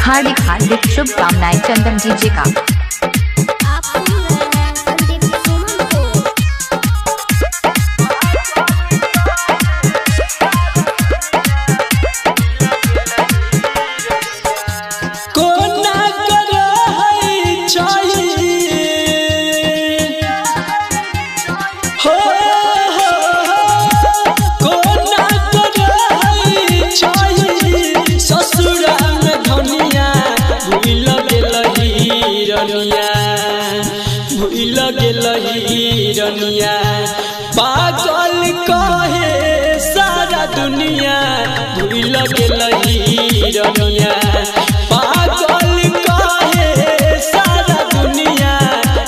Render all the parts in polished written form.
हार्दिक हार्दिक शुभकामनाएं चंदन डीजे का। भूल गेलही रनिया पागल कहे सारा दुनिया। भूल गेलही रनिया पागल कहे सारा दुनिया।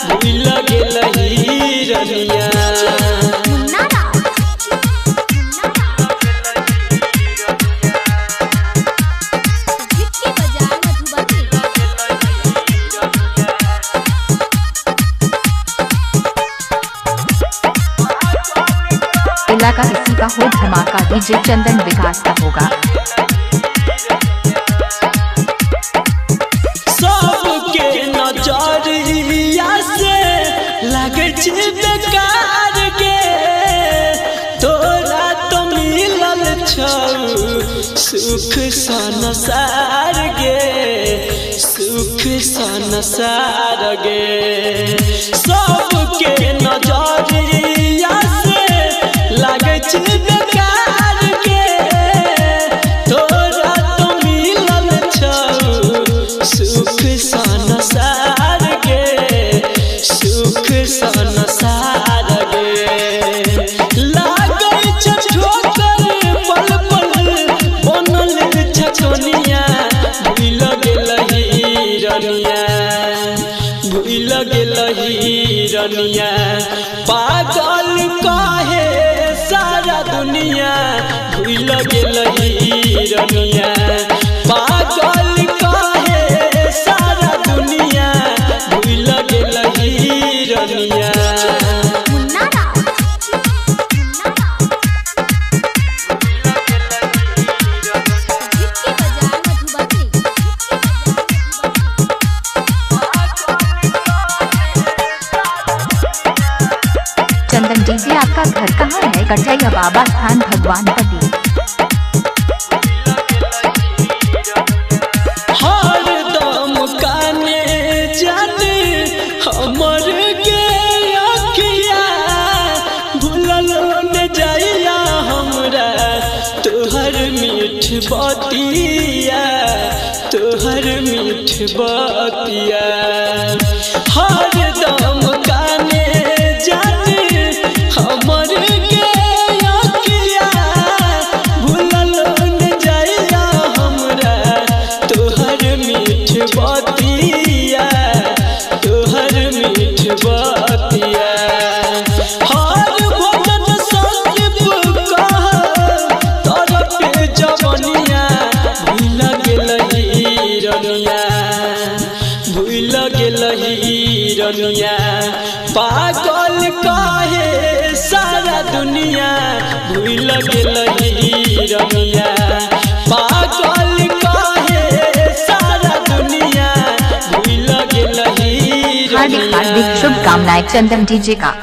भूल गेलही रनिया इलाका किसी का हो धमाका डीजे चंदन विकास का होगा। सबके नजरिया से लगे बेकार के तोरा तो मिलल छौ सुख संसार गे। सुख संसार गे सबके नजरिया लगे बेकार के तोरा तो मिलल छौ सुख संसार के। सुख संसार गे लागे ठोकर पल पल बनल छछनिया। भूल गेलही रनिया भूल गेलही रनिया पागल कहे सारा दुनिया। भूल गेलही रनिया पागल कहे सारा दुनिया। भूल गेलही रनिया चंदन डीजे आपका घर कहाँ है? कटैया बाबा स्थान भगवानपति। हर दम काने जाने हमर के अखिया भूलल न जाइया हमरा तोहर मीठ बतिया। तोहर मीठ बतिया हर दम काने हमर के अखिया भूलल न जाइया हमरा तोहर मीठ बतिया। तोहर मीठ बतिया हर भजन संदीप कह तोर पे जवनिया। भूल गेलही रनिया भूल गेलही रनिया पागल कहे सारा दुनिया। भूल गेलही रनिया पागल कहे सारा दुनिया। भूल गेलही रनिया। हार्दिक हार्दिक शुभकामनाएं चंदन डीजे का।